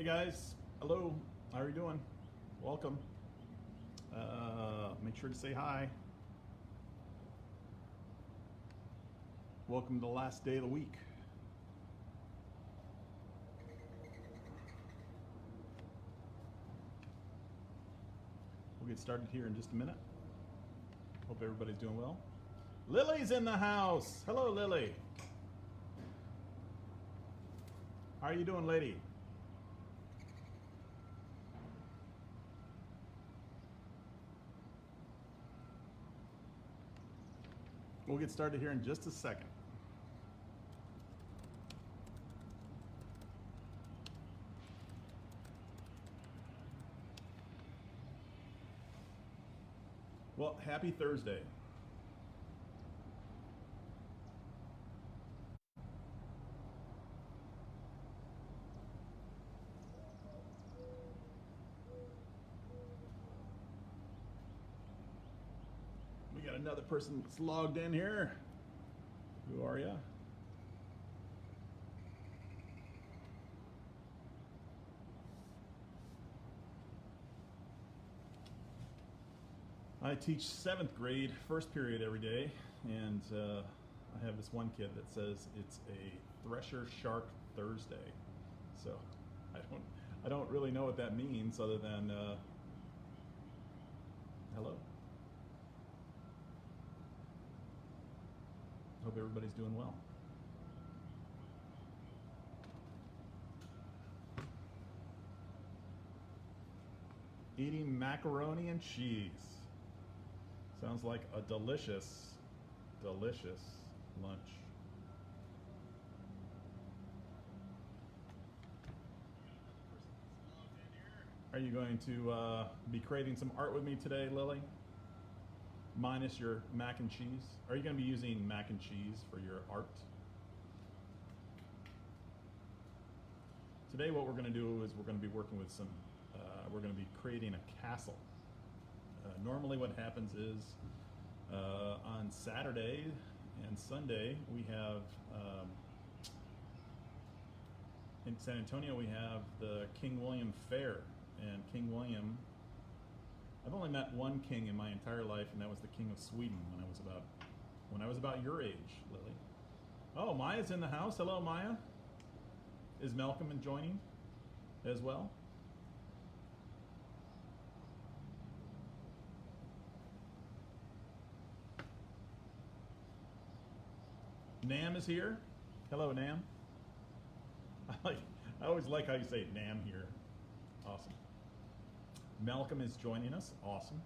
Hey guys, hello, how are you doing? Welcome. Make sure to say hi. Welcome to the last day of the week. We'll get started here in just a minute. Hope everybody's doing well. Lily's in the house. Hello, Lily. How are you doing, lady? We'll get started here in just a second. Well, happy Thursday. We got another person that's logged in here. Who are you? I teach 7th grade, first period every day, and I have this one kid that says it's a Thresher Shark Thursday. So I don't really know what that means other than hello. Hope everybody's doing well. Eating macaroni and cheese. Sounds like a delicious, delicious lunch. Are you going to be creating some art with me today, Lily? Minus your mac and cheese? Are you going to be using mac and cheese for your art? Today what we're going to do is we're going to be working with some, we're going to be creating a castle. Normally what happens is on Saturday and Sunday we have, in San Antonio we have the King William Fair. And King William, I've only met one king in my entire life, and that was the King of Sweden when I was about your age, Lily. Oh, Maya's in the house. Hello, Maya. Is Malcolm joining as well? Nam is here. Hello, Nam. I always like how you say Nam here. Awesome. Malcolm is joining us. Awesome.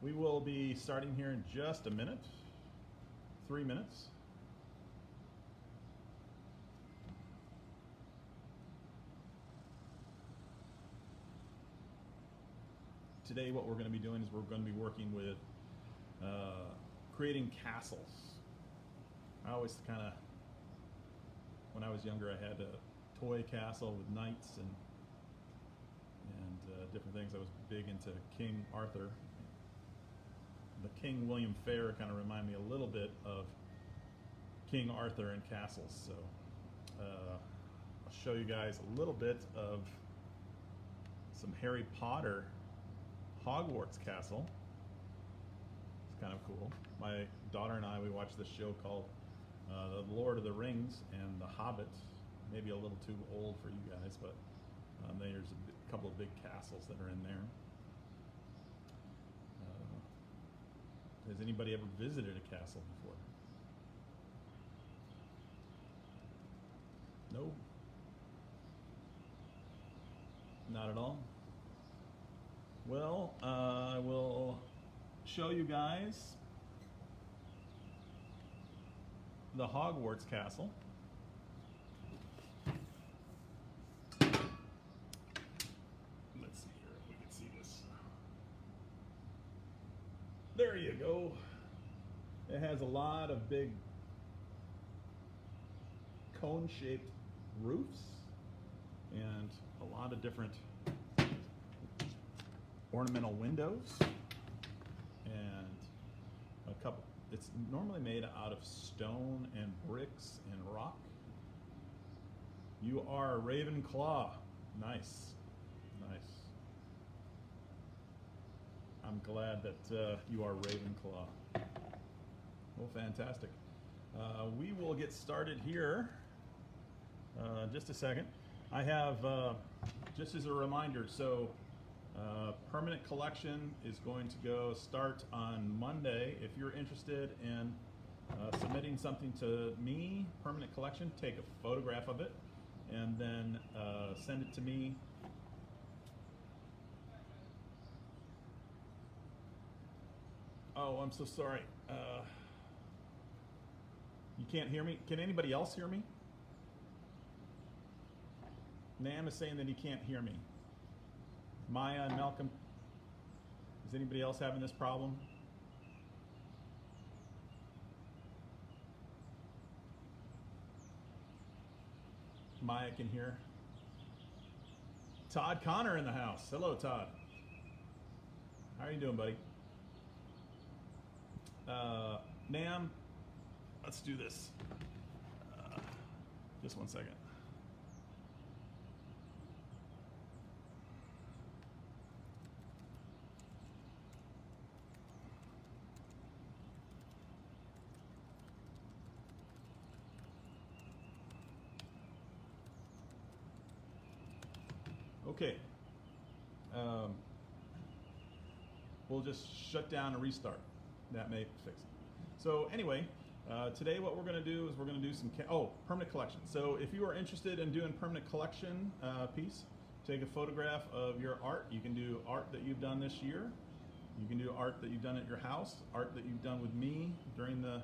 We will be starting here in just a minute. 3 minutes. Today what we're going to be doing is we're going to be working with creating castles. I always kind of, when I was younger, I had a toy castle with knights and different things. I was big into King Arthur. The King William Fair kind of reminded me a little bit of King Arthur and castles. So I'll show you guys a little bit of some Harry Potter Hogwarts Castle. It's kind of cool. My daughter and I, we watched this show called The Lord of the Rings and The Hobbit. Maybe a little too old for you guys, but there's a couple of big castles that are in there. Has anybody ever visited a castle before? No? Not at all? Well, I will show you guys the Hogwarts Castle. Let's see here if we can see this. There you go. It has a lot of big cone-shaped roofs and a lot of different ornamental windows and a couple. It's normally made out of stone and bricks and rock. You are a Ravenclaw. Nice, nice. I'm glad that you are Ravenclaw. Well, fantastic. We will get started here. Just a second. I have, just as a reminder, so permanent collection is going to go start on Monday. If you're interested in submitting something to me, permanent collection, take a photograph of it and then send it to me. Oh, I'm so sorry. You can't hear me? Can anybody else hear me? Nam is saying that he can't hear me. Maya and Malcolm, is anybody else having this problem? Maya can hear. Todd Connor in the house. Hello, Todd. How are you doing, buddy? Nam, let's do this. Just one second. Okay. We'll just shut down and restart. That may fix it. So anyway, today what we're going to do is we're going to do some permanent collection. So if you are interested in doing permanent collection piece, take a photograph of your art. You can do art that you've done this year. You can do art that you've done at your house, art that you've done with me during the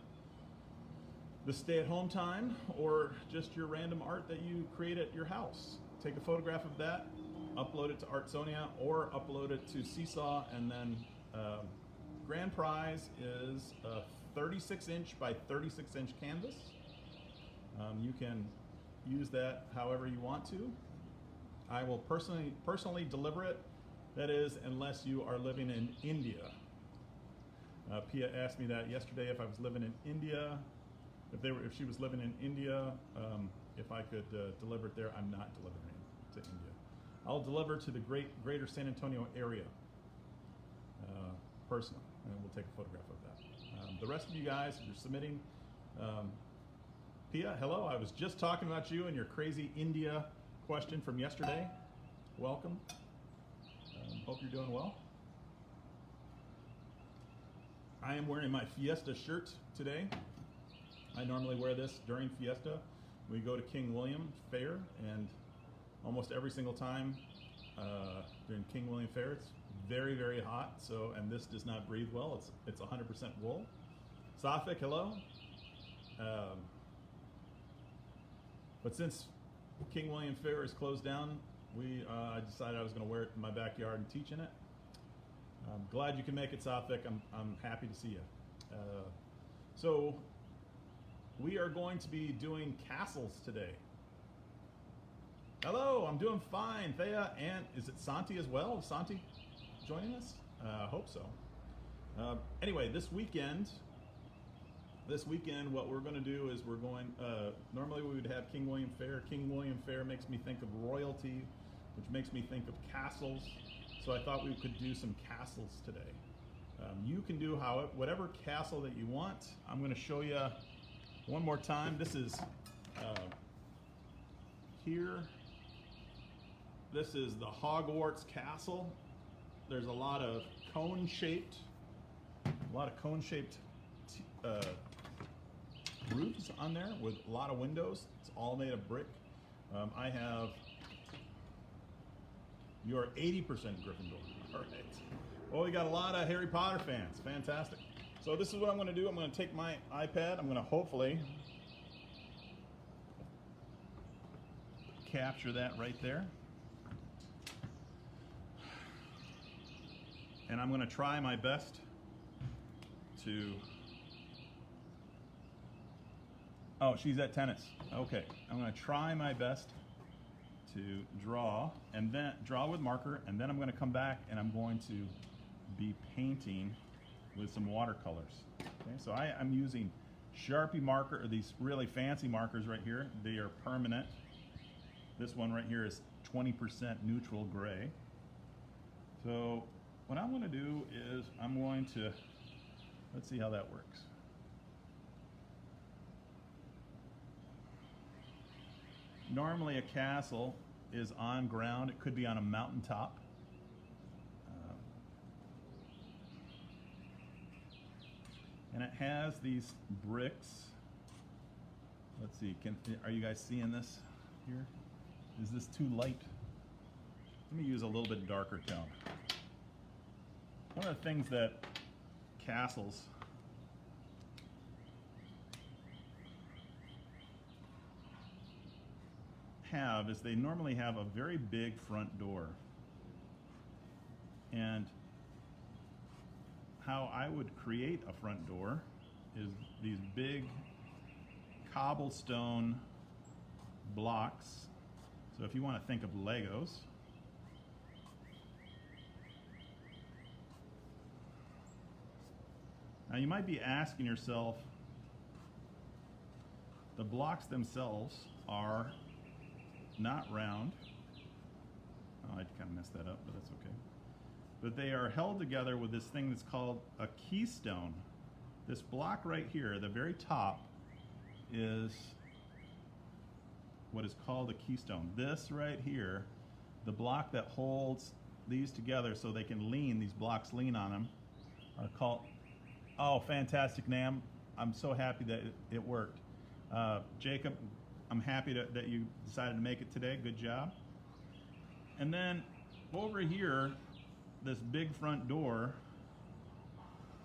stay-at-home time, or just your random art that you create at your house. Take a photograph of that, upload it to Artsonia, or upload it to Seesaw, and then grand prize is a 36-inch by 36-inch canvas. You can use that however you want to. I will personally deliver it. That is, unless you are living in India. Pia asked me that yesterday if I was living in India. If she was living in India, if I could deliver it there. I'm not delivering it to India. I'll deliver to the greater San Antonio area personally, and we'll take a photograph of that. The rest of you guys, if you're submitting, Pia, hello. I was just talking about you and your crazy India question from yesterday. Welcome. Hope you're doing well. I am wearing my Fiesta shirt today. I normally wear this during Fiesta. We go to King William Fair, and almost every single time during King William Fair, it's very, very hot. So, and this does not breathe well. It's 100% wool. Safik, hello. But since King William Fair is closed down, I decided I was going to wear it in my backyard and teach in it. I'm glad you can make it, Safik. I'm happy to see you. So we are going to be doing castles today. Hello, I'm doing fine, Thea, and is it Santi as well? Is Santi joining us? Hope so. Anyway, this weekend, what we're going to do is we're going, normally we would have King William Fair. King William Fair makes me think of royalty, which makes me think of castles. So I thought we could do some castles today. You can do whatever castle that you want. I'm going to show you one more time. This is here. This is the Hogwarts Castle. There's a lot of cone-shaped roofs on there with a lot of windows. It's all made of brick. I have your 80% Gryffindor. All right. Well, we got a lot of Harry Potter fans. Fantastic. So this is what I'm going to do. I'm going to take my iPad. I'm going to hopefully capture that right there. And I'm going to try my best to... Oh, she's at tennis. Okay. I'm going to try my best to draw, and then draw with marker, and then I'm going to come back and I'm going to be painting with some watercolors. Okay, so I'm using Sharpie marker, or these really fancy markers right here. They are permanent. This one right here is 20% neutral gray. So what I'm going to do is I'm going to, let's see how that works. Normally a castle is on ground. It could be on a mountaintop. And it has these bricks. Let's see, are you guys seeing this here? Is this too light? Let me use a little bit darker tone. One of the things that castles have is they normally have a very big front door. And how I would create a front door is these big cobblestone blocks. So if you want to think of Legos, now you might be asking yourself, the blocks themselves are not round. Oh, I kind of messed that up, but that's okay. But they are held together with this thing that's called a keystone. This block right here, the very top, is what is called a keystone. This right here, the block that holds these together so they can lean, these blocks lean on them, are called, oh, fantastic, Nam. I'm so happy that it worked. Jacob, I'm happy that you decided to make it today. Good job. And then over here, this big front door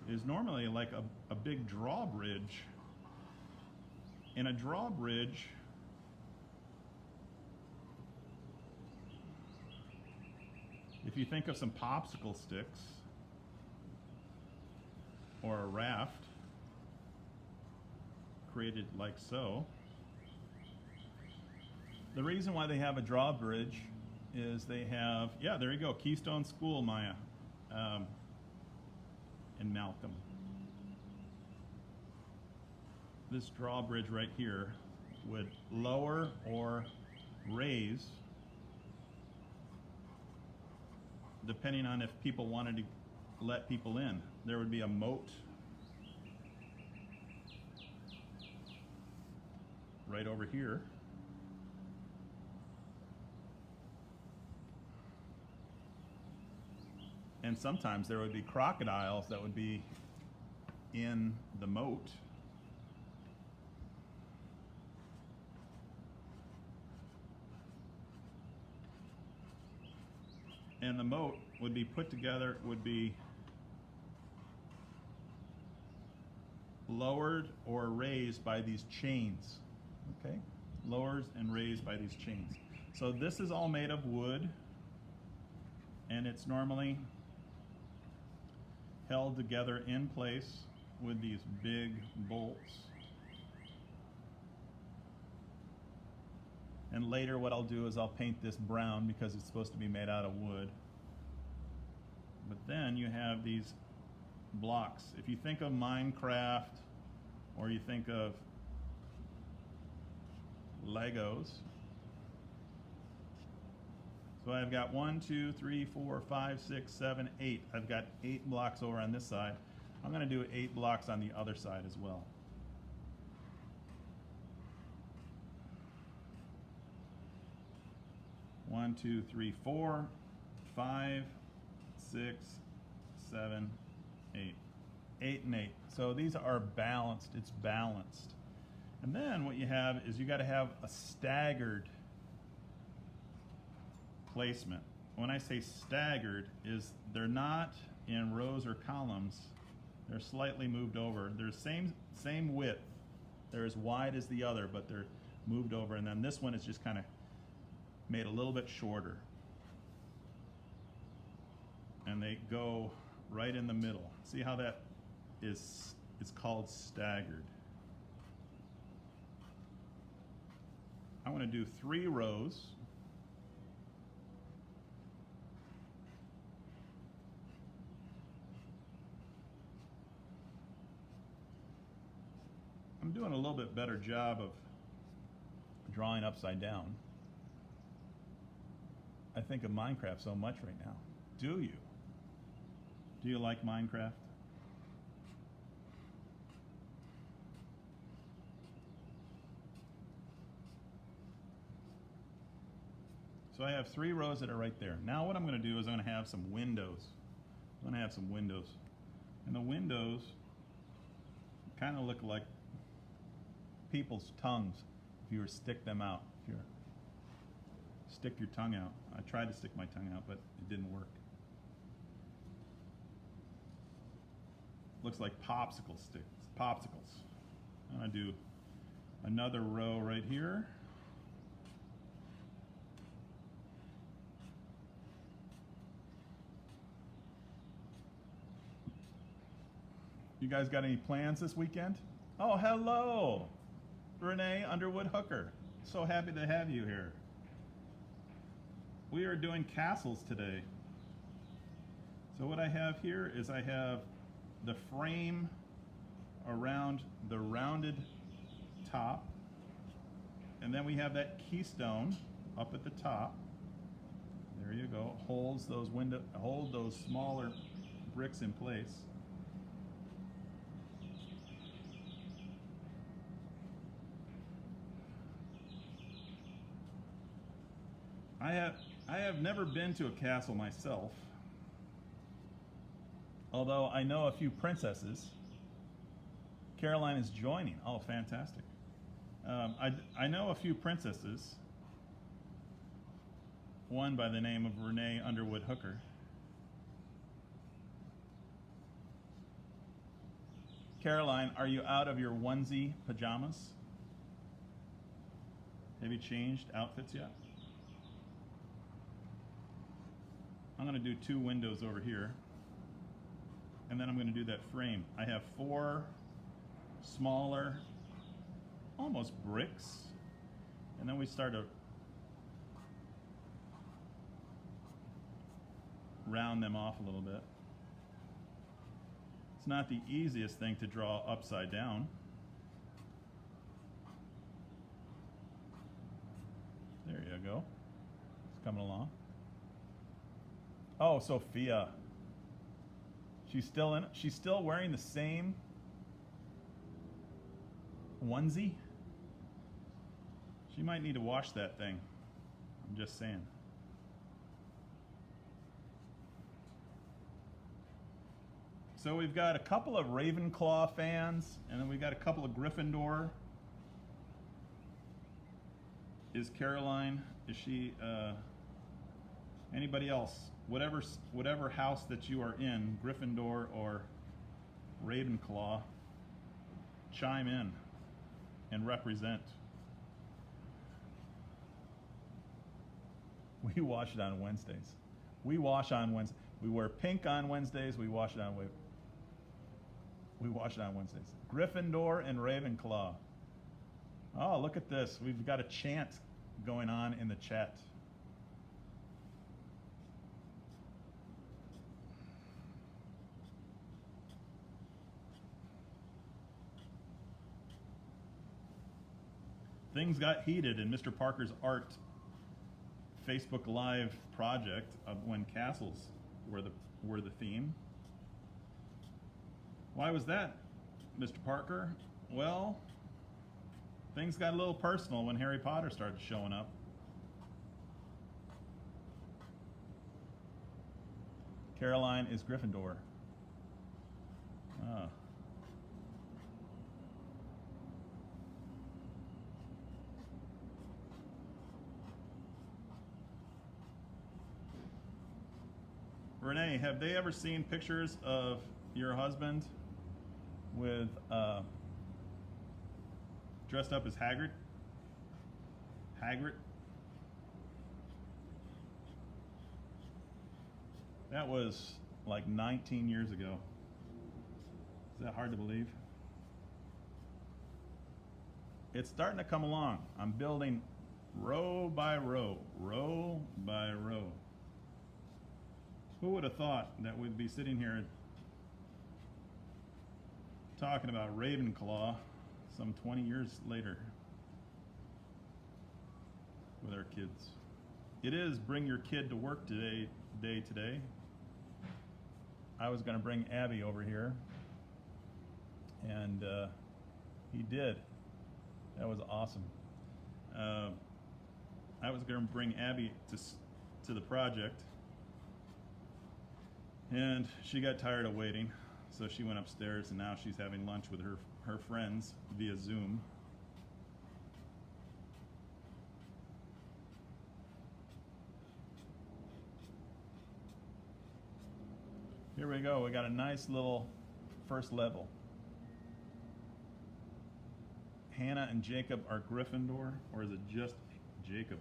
is normally like a big drawbridge. And a drawbridge if you think of some popsicle sticks or a raft created like so, the reason why they have a drawbridge is they have, yeah, there you go, Keystone School, Maya, and Malcolm. This drawbridge right here would lower or raise depending on if people wanted to let people in. There would be a moat right over here. And sometimes there would be crocodiles that would be in the moat. And the moat would be put together, would be lowered or raised by these chains. Okay? Lowered and raised by these chains. So this is all made of wood, and it's normally held together in place with these big bolts. And later what I'll do is I'll paint this brown because it's supposed to be made out of wood. But then you have these blocks. If you think of Minecraft or you think of Legos, so I've got 1, 2, 3, 4, 5, 6, 7, 8. I've got 8 blocks over on this side. I'm going to do 8 blocks on the other side as well. One, 2, 3, 4, 5, 6, 7, 8. 8 and 8. So these are balanced. It's balanced. And then what you have is you got to have a staggered placement. When I say staggered, is they're not in rows or columns. They're slightly moved over. They're same width. They're as wide as the other, but they're moved over. And then this one is just kind of made a little bit shorter. And they go right in the middle. See how that is, it's called staggered. I want to do 3 rows. I'm doing a little bit better job of drawing upside down. I think of Minecraft so much right now. Do you? Do you like Minecraft? So I have 3 rows that are right there. Now what I'm going to do is I'm going to have some windows. I'm going to have some windows. And the windows kind of look like people's tongues if you were to stick them out. If you stick your tongue out. I tried to stick my tongue out, but it didn't work. Looks like popsicle sticks, popsicles. I'm going to do another row right here. You guys got any plans this weekend? Oh, hello, Renee Underwood Hooker. So happy to have you here. We are doing castles today. So what I have here is I have the frame around the rounded top, and then we have that keystone up at the top. There you go. Hold those smaller bricks in place. I have never been to a castle myself, although I know a few princesses. Caroline is joining. Oh, fantastic. I know a few princesses, one by the name of Renee Underwood Hooker. Caroline, are you out of your onesie pajamas? Have you changed outfits yet? I'm going to do 2 windows over here, and then I'm going to do that frame. I have 4 smaller, almost bricks, and then we start to round them off a little bit. It's not the easiest thing to draw upside down. There you go. It's coming along. Oh, Sophia. She's still wearing the same onesie? She might need to wash that thing. I'm just saying. So we've got a couple of Ravenclaw fans, and then we've got a couple of Gryffindor. Is Caroline, is she, anybody else? Whatever house that you are in, Gryffindor or Ravenclaw, chime in and represent. We wash it on Wednesdays. We wash on Wednesdays. We wear pink on Wednesdays. We wash it on Wednesdays. Gryffindor and Ravenclaw. Oh, look at this. We've got a chant going on in the chat. Things got heated in Mr. Parker's art Facebook Live project of when castles were the theme. Why was that, Mr. Parker? Well, things got a little personal when Harry Potter started showing up. Caroline is Gryffindor. Ah. Renee, have they ever seen pictures of your husband with dressed up as Hagrid? Hagrid? That was like 19 years ago. Is that hard to believe? It's starting to come along. I'm building row by row, row by row. Who would have thought that we'd be sitting here talking about Ravenclaw some 20 years later with our kids? it is bring your kid to work day today. I was going to bring Abby over here, and he did. That was awesome. I was going to bring Abby to the project, and she got tired of waiting, so she went upstairs, and now she's having lunch with her friends via Zoom. Here we go. We got a nice little first level. Hannah and Jacob are Gryffindor, or is it just Jacob?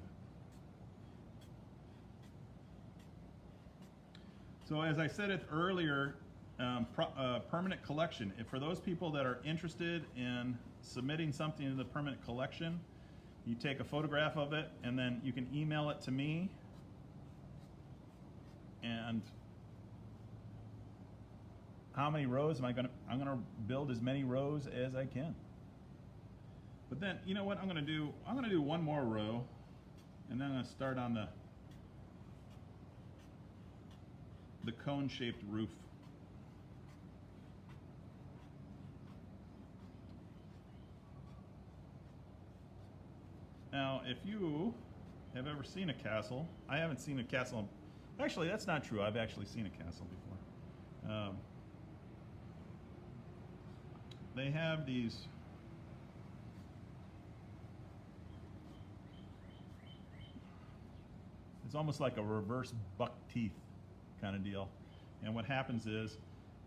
So as I said it earlier, permanent collection. For those people that are interested in submitting something to the permanent collection, you take a photograph of it and then you can email it to me, and how many rows am I gonna? I'm gonna build as many rows as I can. But then, you know what I'm gonna do? I'm gonna do one more row, and then I'm gonna start on the cone-shaped roof. Now, if you have ever seen a castle, I haven't seen a castle. Actually, that's not true. I've actually seen a castle before. They have these it's almost like a reverse buck teeth kind of deal. And what happens is,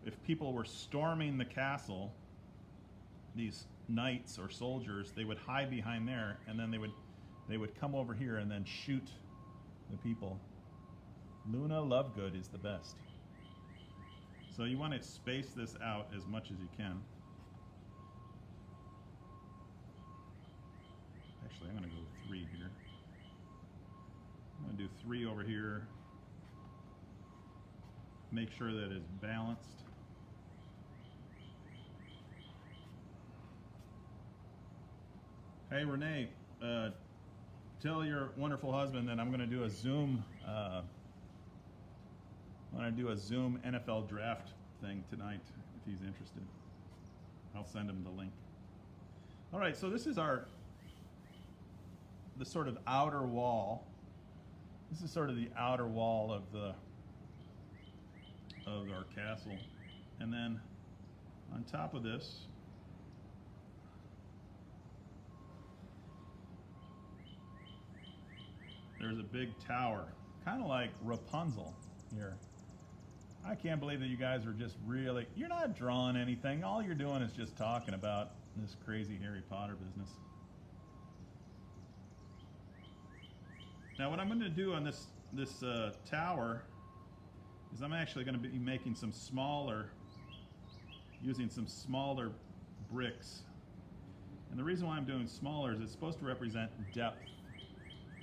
if people were storming the castle, these knights or soldiers, they would hide behind there, and then they would come over here and then shoot the people. Luna Lovegood is the best. So you want to space this out as much as you can. Actually, I'm going to go with 3 here. I'm going to do 3 over here. Make sure that it's balanced. Hey Renee, tell your wonderful husband that I'm going to do a Zoom. I'm going to do a Zoom NFL draft thing tonight if he's interested. I'll send him the link. All right, so this is the sort of outer wall. This is sort of the outer wall of our castle, and then on top of this, there's a big tower, kind of like Rapunzel here. I can't believe that you guys are just really, you're not drawing anything. All you're doing is just talking about this crazy Harry Potter business. Now what I'm going to do on this tower is I'm actually going to be making some smaller, using some smaller bricks. And the reason why I'm doing smaller is it's supposed to represent depth.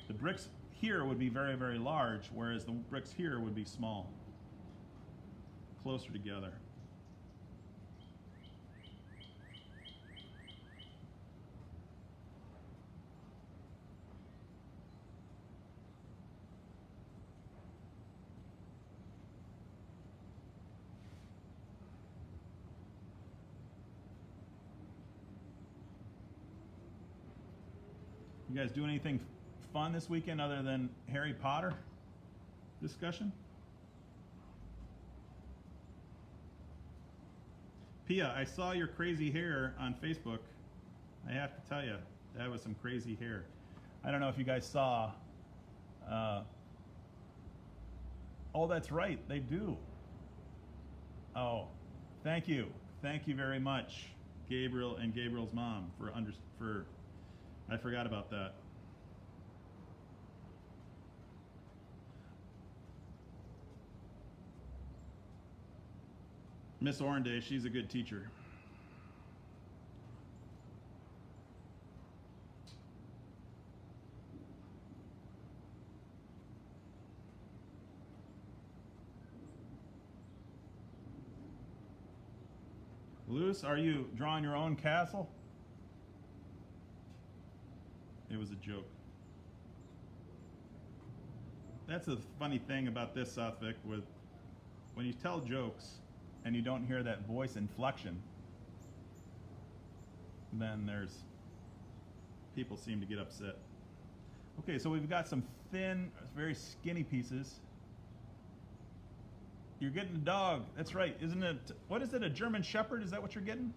The bricks here would be very, very large, whereas the bricks here would be small, closer together. You guys do anything fun this weekend other than Harry Potter discussion? Pia, I saw your crazy hair on Facebook. I have to tell you, that was some crazy hair. I don't know if you guys saw. Oh, that's right, they do. Oh, thank you. Thank you very much, Gabriel and Gabriel's mom, for I forgot about that. Miss Orenday, she's a good teacher. Luce, are you drawing your own castle? It was a joke. that's the funny thing about this, Southwick, with when you tell jokes and you don't hear that voice inflection, then there's people seem to get upset. Okay, so we've got some thin, very skinny pieces. You're getting a dog. That's right. Isn't it, what is it, a German Shepherd? Is that what you're getting?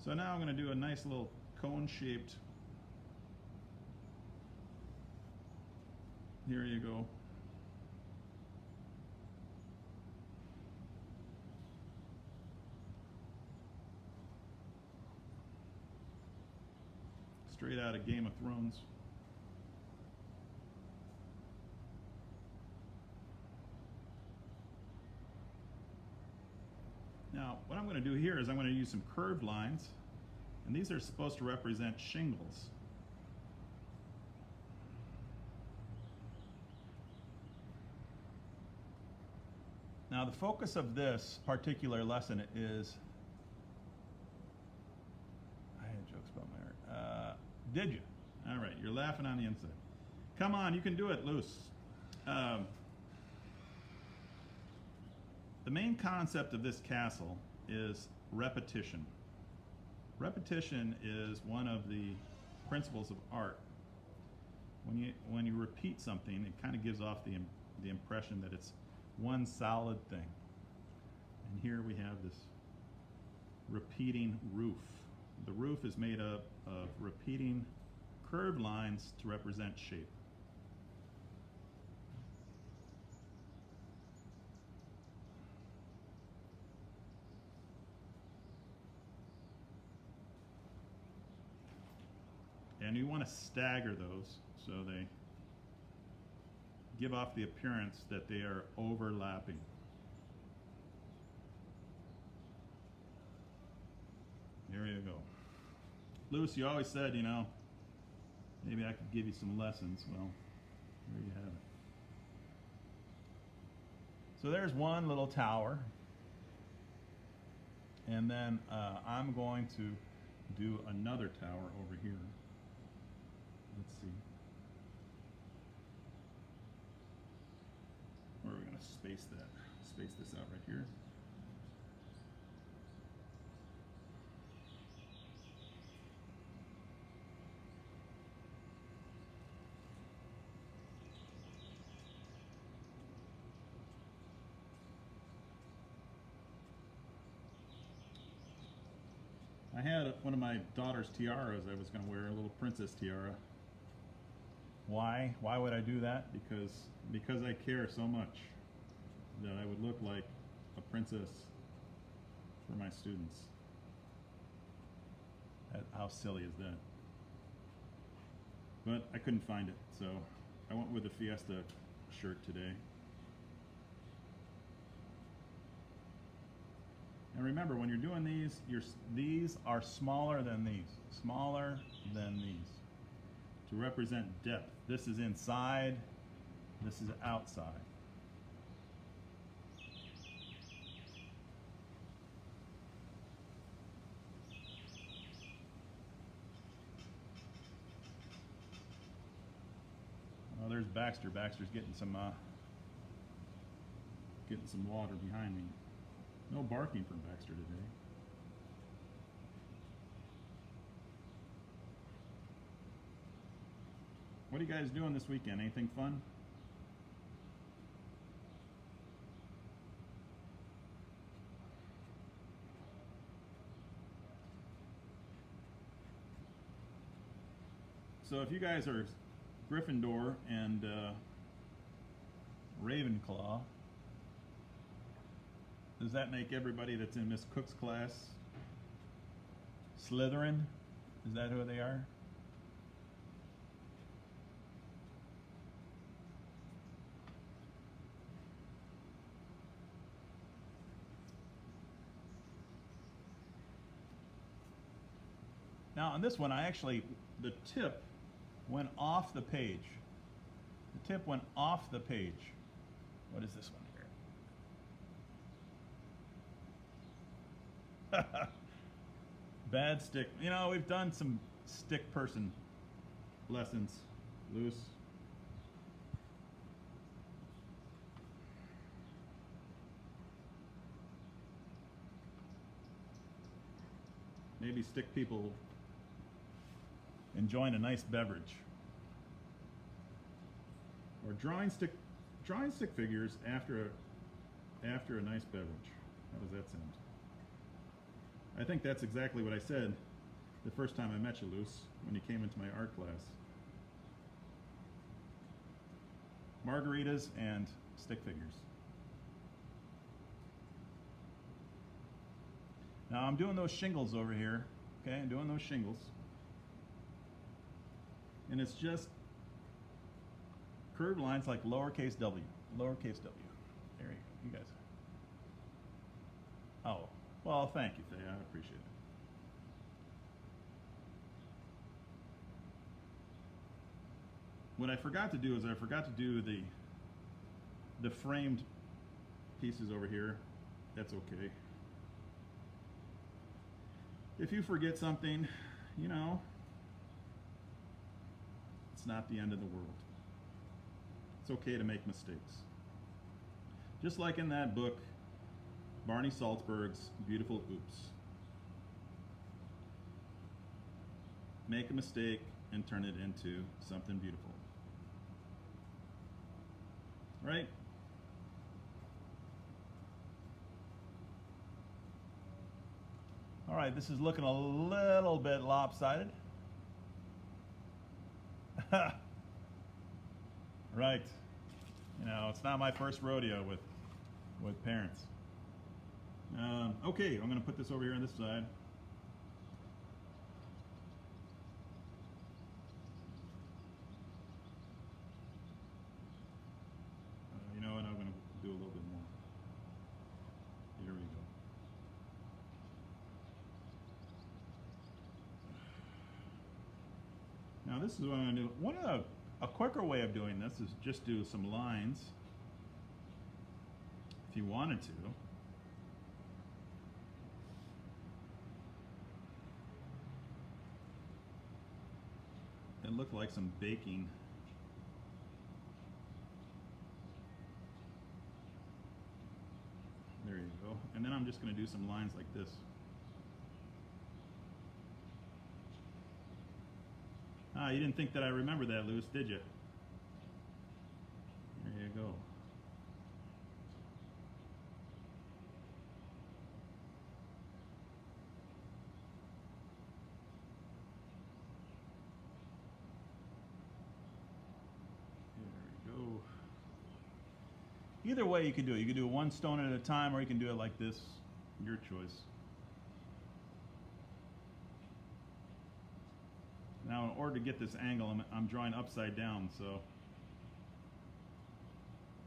So now I'm going to do a nice little cone-shaped. Here you go. Straight out of Game of Thrones. Now, what I'm going to do here is I'm going to use some curved lines, and these are supposed to represent shingles. Now, the focus of this particular lesson is, I had jokes about my art. Did you? All right, you're laughing on the inside. Come on, you can do it, Luce. The main concept of this castle is repetition. Repetition is one of the principles of art. When you repeat something, it kind of gives off the impression that it's one solid thing. And here we have this repeating roof. The roof is made up of repeating curved lines to represent shape. And you want to stagger those so they give off the appearance that they are overlapping. There you go. Luce, you always said, you know, maybe I could give you some lessons. Well, there you have it. So there's one little tower. And then I'm going to do another tower over here. Let's see. Where are we going to space that? Space this out right here. I had one of my daughter's tiaras I was going to wear, a little princess tiara. Why? Why would I do that? Because I care so much that I would look like a princess for my students. How silly is that? But I couldn't find it, so I went with the Fiesta shirt today. And remember, when you're doing these, these are smaller than these. Smaller than these. To represent depth. This is inside, this is outside. Well, there's Baxter. Baxter's getting some water behind me. No barking from Baxter today. What are you guys doing this weekend? Anything fun? So if you guys are Gryffindor and Ravenclaw, does that make everybody that's in Miss Cook's class Slytherin? Is that who they are? Now on this one, the tip went off the page. The tip went off the page. What is this one here? Bad stick. You know, we've done some stick person lessons, Luce. maybe stick people enjoying a nice beverage. Or drawing stick figures after a nice beverage. How does that sound? I think that's exactly what I said the first time I met you, Luce, when you came into my art class. Margaritas and stick figures. Now I'm doing those shingles over here, okay? I'm doing those shingles. And it's just curved lines like lowercase w. Lowercase w. There you go, you guys. Oh, well, thank you, Faye. I appreciate it. What I forgot to do is I forgot to do the framed pieces over here. That's okay. If you forget something, you know, it's not the end of the world. It's okay to make mistakes. Just like in that book, Barney Salzberg's Beautiful Oops. Make a mistake and turn it into something beautiful. Right? All right, this is looking a little bit lopsided. Right. You know, it's not my first rodeo with parents. Okay, I'm going to put this over here on this side. You know what? I'm going to do a little bit more. Here we go. Now this is what I'm going to do. A quicker way of doing this is just do some lines if you wanted to. It looked like some baking. There you go. And then I'm just going to do some lines like this. Ah, you didn't think that I remember that, Luce, did you? There you go. There we go. Either way you could do it. You could do it one stone at a time, or you can do it like this. Your choice. Now, in order to get this angle, I'm drawing upside down, so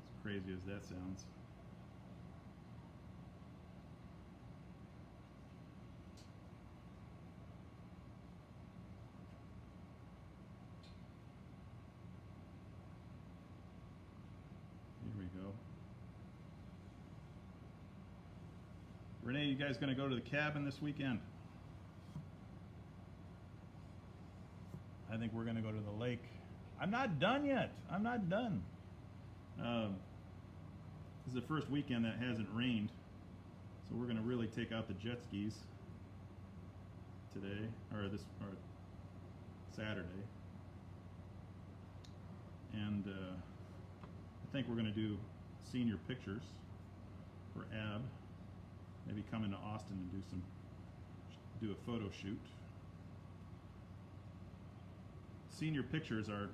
as crazy as that sounds. Here we go. Renee, you guys going to go to the cabin this weekend? I think we're going to go to the lake. I'm not done yet. I'm not done. This is the first weekend that hasn't rained, so we're going to really take out the jet skis today, or Saturday. And I think we're going to do senior pictures for AB. Maybe come into Austin and do a photo shoot. Senior pictures are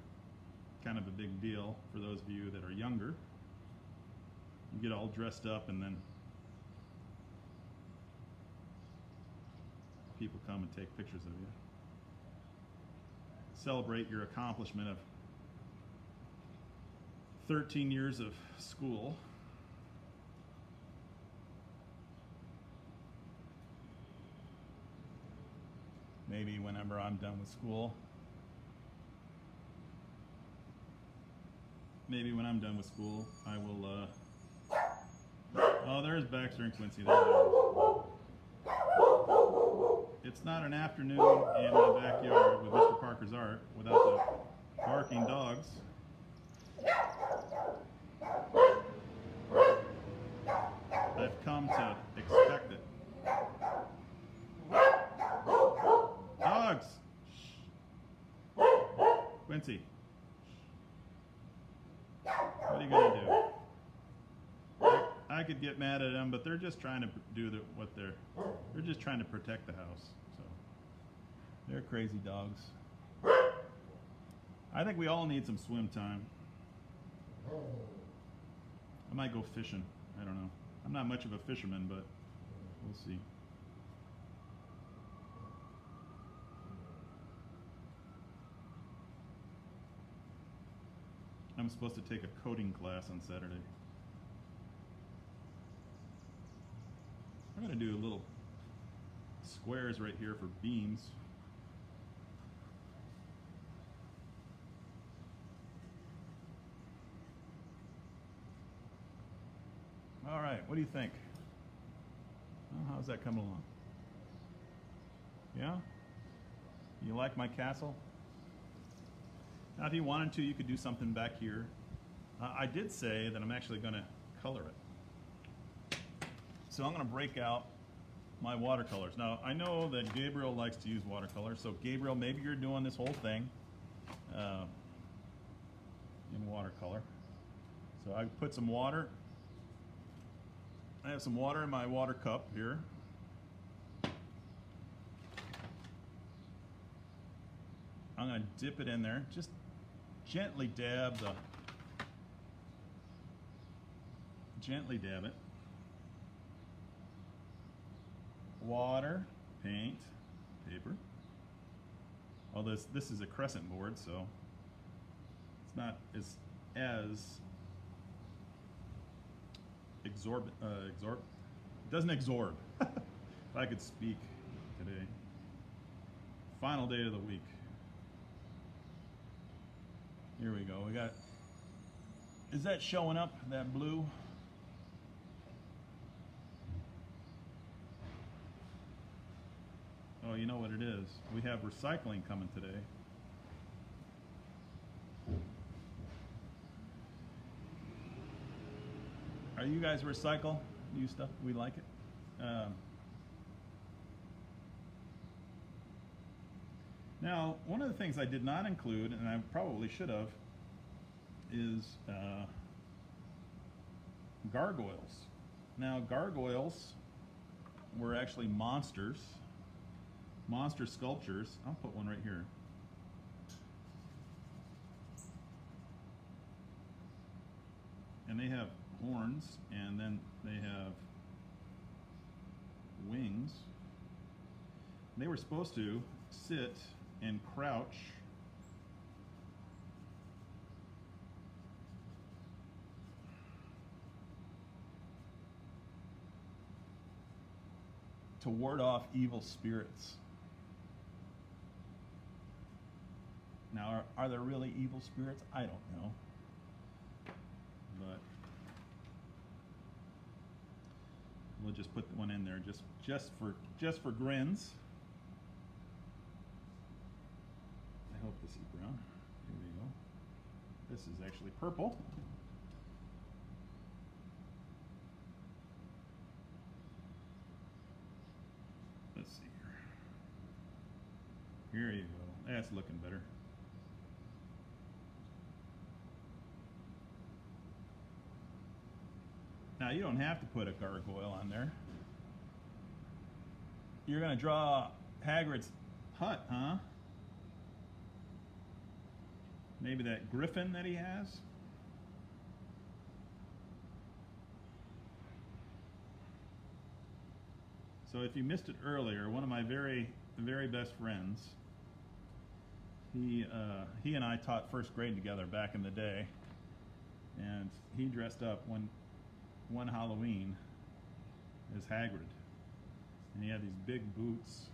kind of a big deal for those of you that are younger. You get all dressed up and then people come and take pictures of you. Celebrate your accomplishment of 13 years of school. Maybe whenever I'm done with school. Maybe when I'm done with school, I will, oh, there's Baxter and Quincy. There they are. It's not an afternoon in my backyard with Mr. Parker's art without the barking dogs. I've come to expect it. Quincy, what are you gonna do? I could get mad at them, but they're just trying to do they're just trying to protect the house. So they're crazy dogs. I think we all need some swim time. I might go fishing. I don't know. I'm not much of a fisherman, but we'll see. I'm supposed to take a coding class on Saturday. I'm going to do little squares right here for beams. All right, what do you think? Oh, how's that coming along? Yeah? You like my castle? Now, if you wanted to, you could do something back here. I did say that I'm actually going to color it. So I'm going to break out my watercolors. Now, I know that Gabriel likes to use watercolors, so Gabriel, maybe you're doing this whole thing in watercolor. So I put some water. I have some water in my water cup here. I'm going to dip it in there. Just gently dab it. Water, paint, paper. Well, this is a crescent board, so it's not as it doesn't absorb. If I could speak today. Final day of the week. Here we go. We got, is that showing up, that blue? Oh, you know what it is. We have recycling coming today. Are you guys recycle? New stuff? We like it. Now, one of the things I did not include, and I probably should have, is gargoyles. Now, gargoyles were actually monster sculptures. I'll put one right here. And they have horns, and then they have wings. They were supposed to sit and crouch to ward off evil spirits. Now, are there really evil spirits? I don't know. But we'll just put one in there just for grins. I hope this is brown. Here we go. This is actually purple. Let's see here. Here you go. That's looking better. Now, you don't have to put a gargoyle on there. You're going to draw Hagrid's hut, huh? Maybe that griffin that he has? So if you missed it earlier, one of my very, very best friends, he and I taught first grade together back in the day, and he dressed up one Halloween as Hagrid, and he had these big boots,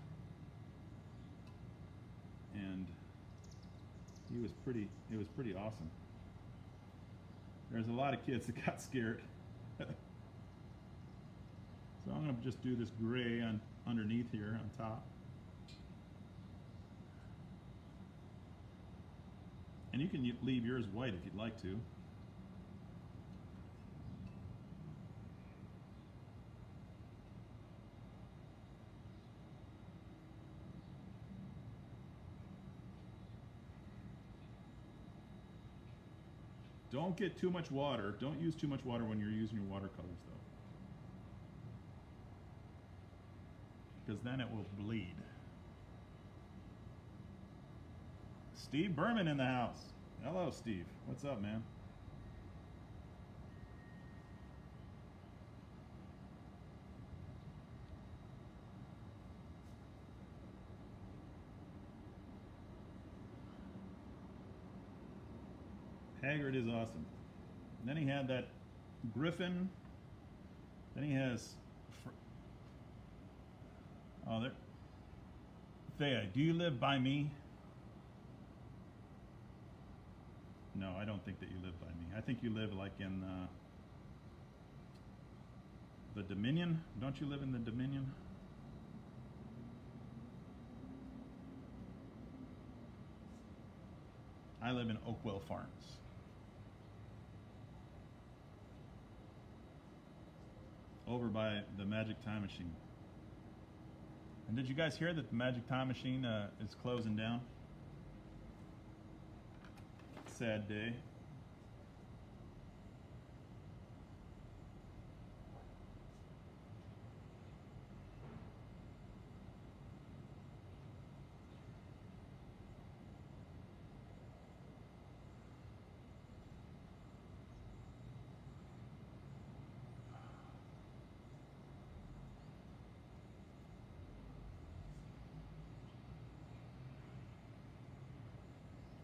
and it was pretty awesome. There's a lot of kids that got scared. So I'm going to just do this gray underneath here on top. And you can leave yours white if you'd like to. Don't get too much water. Don't use too much water when you're using your watercolors, though. Because then it will bleed. Steve Berman in the house. Hello, Steve. What's up, man? Haggard is awesome. And then he had that Griffin. Then he has. Oh, there. Thea, do you live by me? No, I don't think that you live by me. I think you live like in the Dominion. Don't you live in the Dominion? I live in Oakwell Farms. Over by the Magic Time Machine. And did you guys hear that the Magic Time Machine is closing down? Sad day.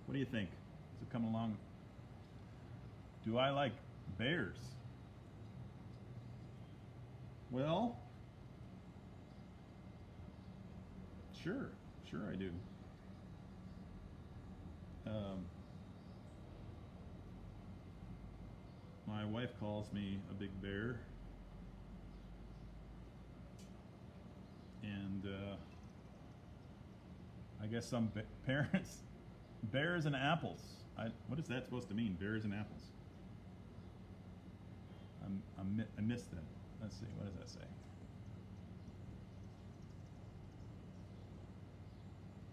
What do you think? Is it coming along? Do I like bears? Well, sure I do. My wife calls me a big bear, and I guess some parents, bears and apples. What is that supposed to mean? Bears and apples. I missed that. Let's see. What does that say?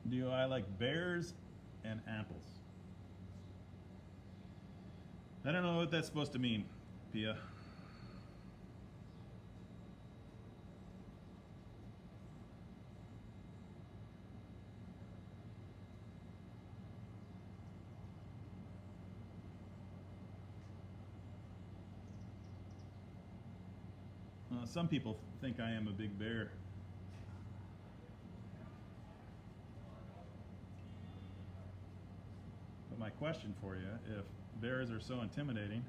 Do I like bears and apples? I don't know what that's supposed to mean, Pia. Some people think I am a big bear. But my question for you, if bears are so intimidating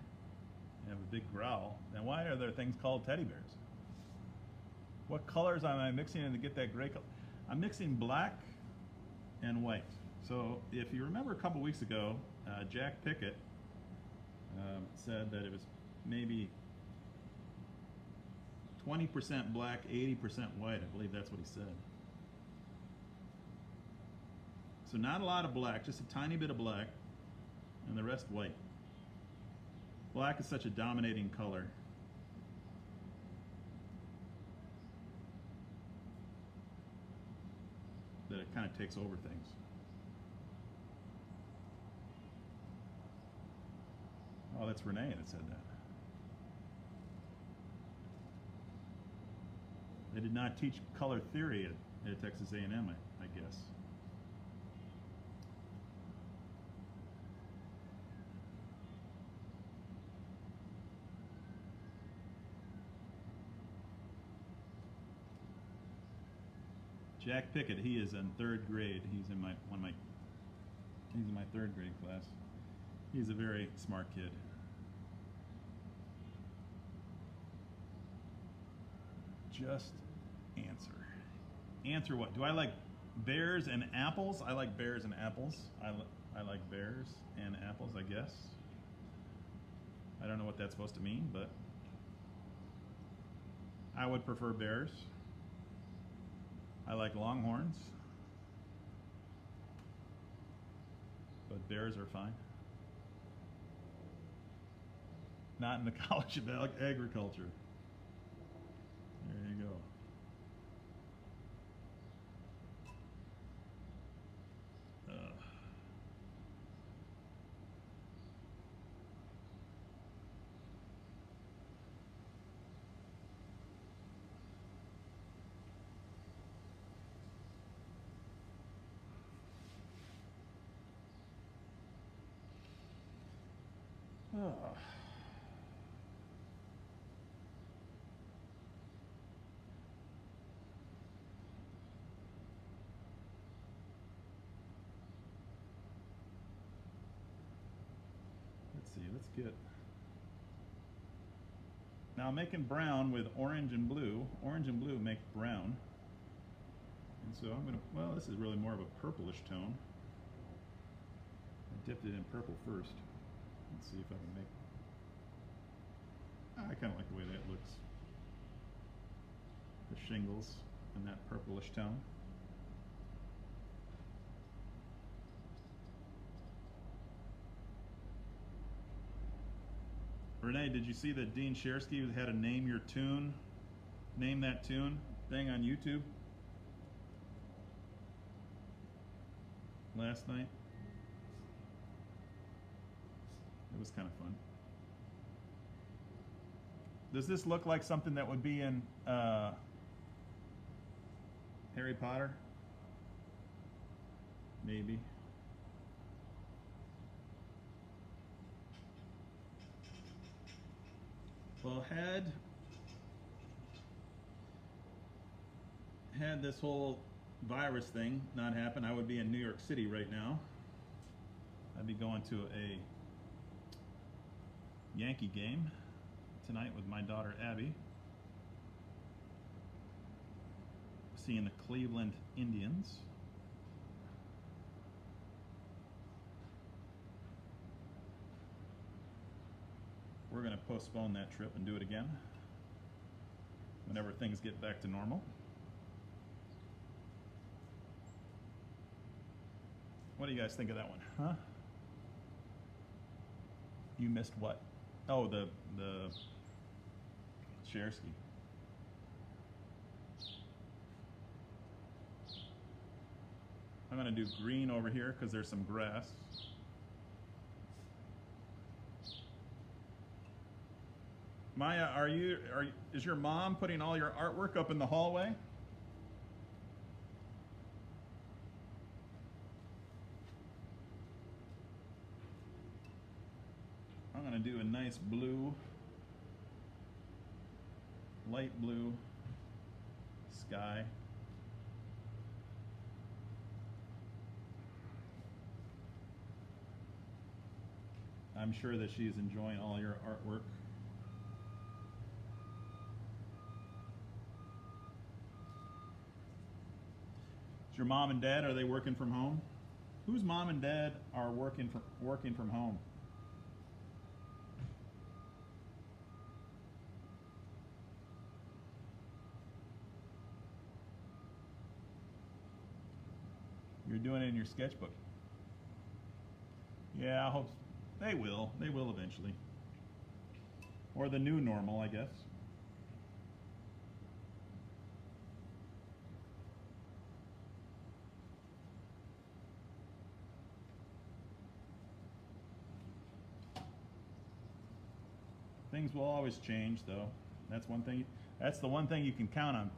and have a big growl, then why are there things called teddy bears? What colors am I mixing in to get that gray color? I'm mixing black and white. So if you remember a couple weeks ago, Jack Pickett said that it was maybe 20% black, 80% white. I believe that's what he said. So not a lot of black, just a tiny bit of black, and the rest white. Black is such a dominating color. That it kind of takes over things. Oh, that's Renee that said that. They did not teach color theory at Texas A&M, I guess. Jack Pickett, he is in 3rd grade. He's in my he's in my 3rd grade class. He's a very smart kid. Just answer. Answer what? Do I like bears and apples? I like bears and apples. I like bears and apples, I guess. I don't know what that's supposed to mean, but I would prefer bears. I like longhorns, but bears are fine. Not in the College of Agriculture. There you go. Oh. Let's see, let's get... Now I'm making brown with orange and blue. Orange and blue make brown. And so I'm gonna, well, this is really more of a purplish tone. I dipped it in purple first. Let's see if I can make, I kind of like the way that looks. The shingles in that purplish tone. Renee, did you see that Dean Shersky had a name your tune, name that tune thing on YouTube last night? It was kind of fun. Does this look like something that would be in Harry Potter? Maybe. Well, had this whole virus thing not happen, I would be in New York City right now. I'd be going to a Yankee game tonight with my daughter Abby, seeing the Cleveland Indians. We're going to postpone that trip and do it again whenever things get back to normal. What do you guys think of that one, huh? You missed what? Oh, the Shersky. I'm going to do green over here because there's some grass. Maya, is your mom putting all your artwork up in the hallway? I'm going to do a nice blue, light blue sky. I'm sure that she's enjoying all your artwork. Is your mom and dad, are they working from home? Whose mom and dad are working from home? You're doing it in your sketchbook. Yeah, I hope they will. They will eventually. Or the new normal, I guess. Things will always change, though. That's one thing. That's the one thing you can count on,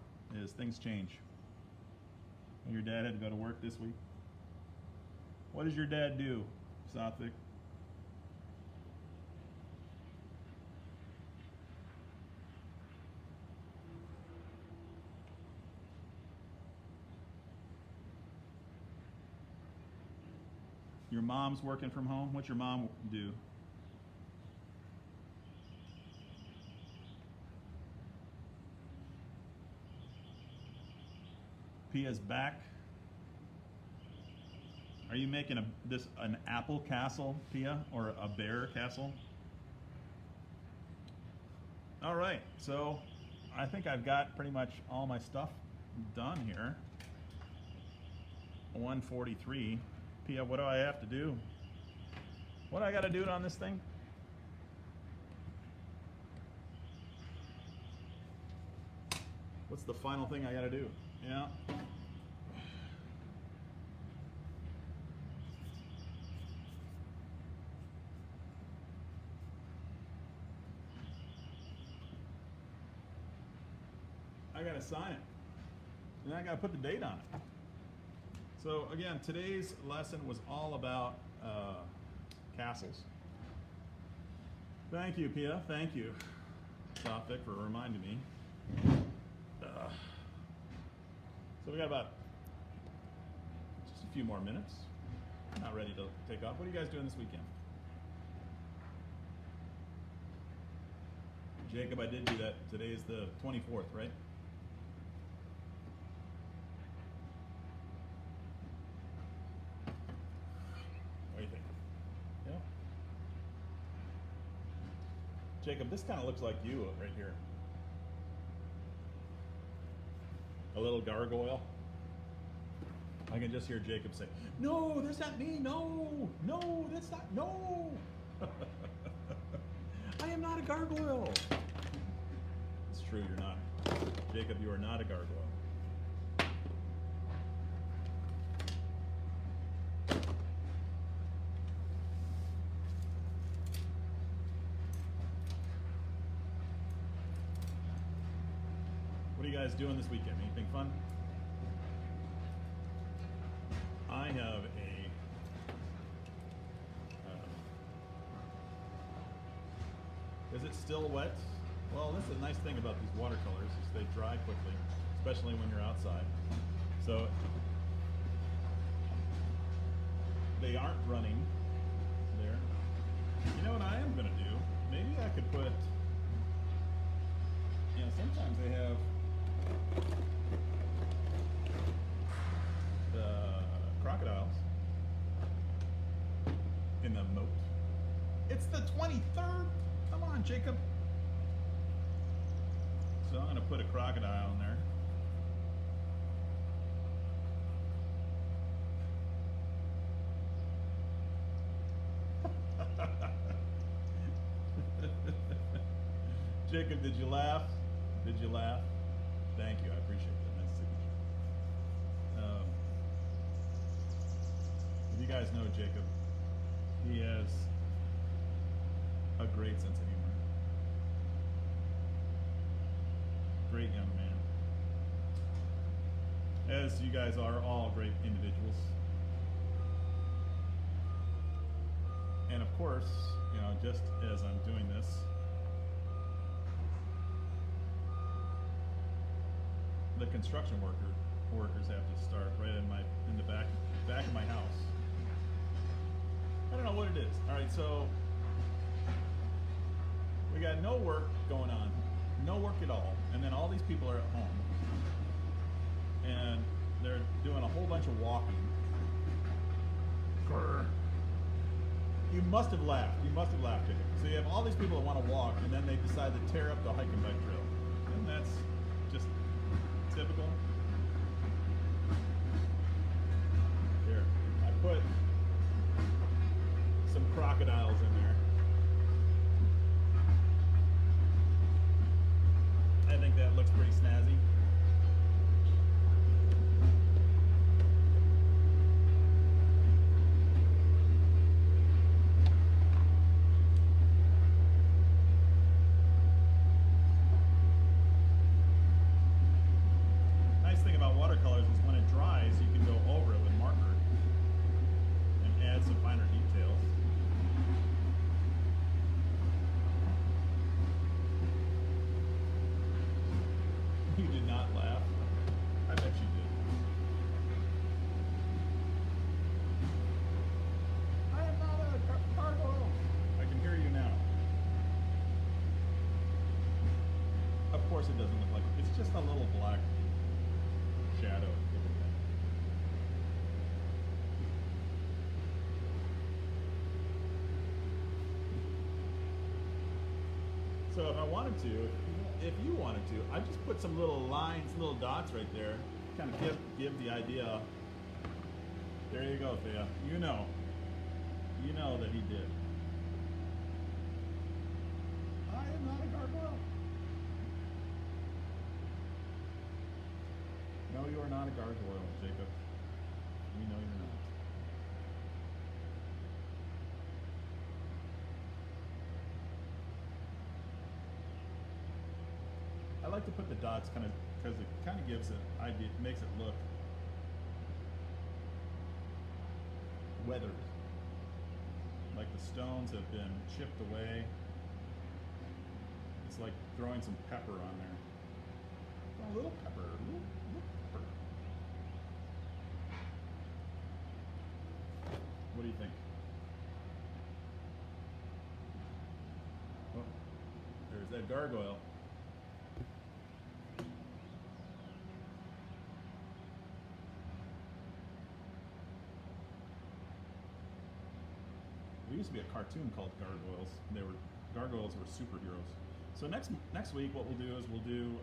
is things change. Your dad had to go to work this week. What does your dad do, Satvik? Your mom's working from home? What's your mom do? Pia's back. Are you making an apple castle, Pia, or a bear castle? All right, so I think I've got pretty much all my stuff done here. 143. Pia, what do I have to do? What do I got to do on this thing? What's the final thing I got to do? Yeah. I gotta sign it, and I gotta put the date on it. So again, today's lesson was all about castles. Thank you, Pia. Thank you, Sophic, for reminding me. So we got about just a few more minutes. Not ready to take off. What are you guys doing this weekend? Jacob, I did do that. Today is the 24th, right? What do you think? Yeah. Jacob, this kind of looks like you right here. A little gargoyle. I can just hear Jacob say, "No, that's not me. No, no, that's not. No, I am not a gargoyle." It's true, you're not. Jacob, you are not a gargoyle. What are you guys doing this weekend? Anything fun? I have a is it still wet? Well, this is a nice thing about these watercolors is they dry quickly, especially when you're outside. So they aren't running there. You know what I am gonna do? Maybe I could put, you know, sometimes they have the crocodiles in the moat. It's the 23rd. Come on, Jacob. So I'm going to put a crocodile in there. Jacob, did you laugh? Did you laugh? Thank you. I appreciate that. Nice signature. If you guys know Jacob, he has a great sense of humor. Great young man. As you guys are all great individuals. And of course, you know, just as I'm doing this, the construction workers have to start right in the back of my house. I don't know what it is. All right, so we got no work going on, no work at all, and then all these people are at home, and they're doing a whole bunch of walking. Grr. You must have laughed. You must have laughed, Jacob. So you have all these people that want to walk, and then they decide to tear up the hike and bike trail, and that's just typical. Here, I put some crocodiles in there. I think that looks pretty snazzy. Nice thing about watercolors is when it dries, you can go over it with marker and add some finer details. You did not laugh. I bet you did. I am not a gargoyle. I can hear you now. Of course it doesn't look like it. It's just a little black shadow. Look at that. So if I wanted to, if you wanted to, I just put some little lines, little dots right there, kind of give the idea. There you go, Thea. You know that he did. I am not a gargoyle. No, you are not a gargoyle, Jacob. We know you're not. I like to put the dots kind of because it kind of gives it idea, makes it look weathered, like the stones have been chipped away It's like throwing some pepper on there. A little pepper, little pepper. What do you think? Oh, there's that gargoyle. There used to be a cartoon called Gargoyles. Gargoyles were superheroes. So next week, what we'll do is we'll do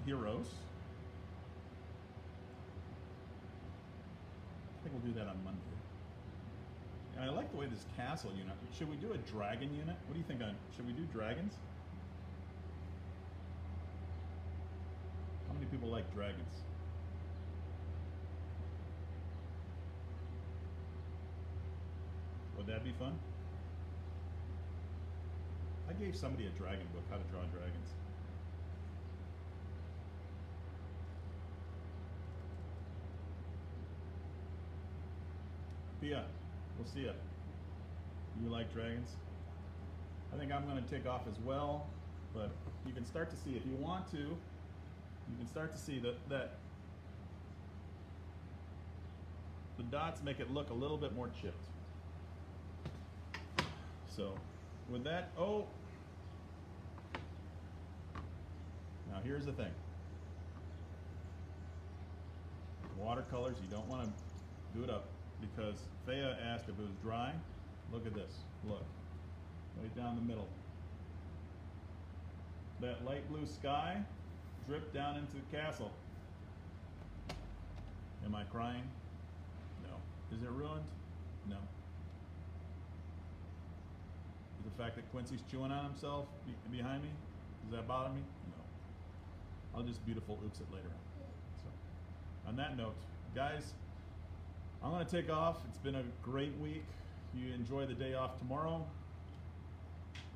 heroes. I think we'll do that on Monday. And I like the way this castle unit. Should we do a dragon unit? What do you think? Should we do dragons? How many people like dragons? Would that be fun? I gave somebody a dragon book, how to draw dragons. Pia, we'll see ya. You like dragons? I think I'm going to take off as well, but you can start to see, if you want to, you can start to see that the dots make it look a little bit more chipped. So with that, oh, now here's the thing. Watercolors, you don't want to do it up because Thea asked if it was dry. Look at this, look, right down the middle. That light blue sky dripped down into the castle. Am I crying? No. Is it ruined? No. The fact that Quincy's chewing on himself behind me, does that bother me? No. I'll just beautiful oops it later on. So, on that note, guys, I'm going to take off. It's been a great week. You enjoy the day off tomorrow.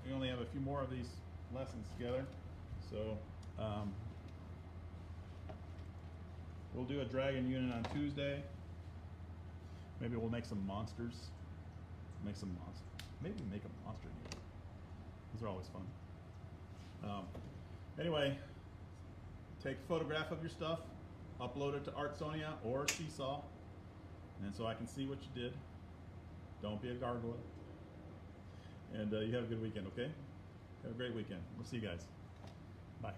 We only have a few more of these lessons together. So, we'll do a dragon unit on Tuesday. Maybe we'll make some monsters. Maybe make a monster unit. Those are always fun. Anyway, take a photograph of your stuff, upload it to Artsonia or Seesaw, and so I can see what you did. Don't be a gargoyle. And you have a good weekend, okay? Have a great weekend. We'll see you guys. Bye.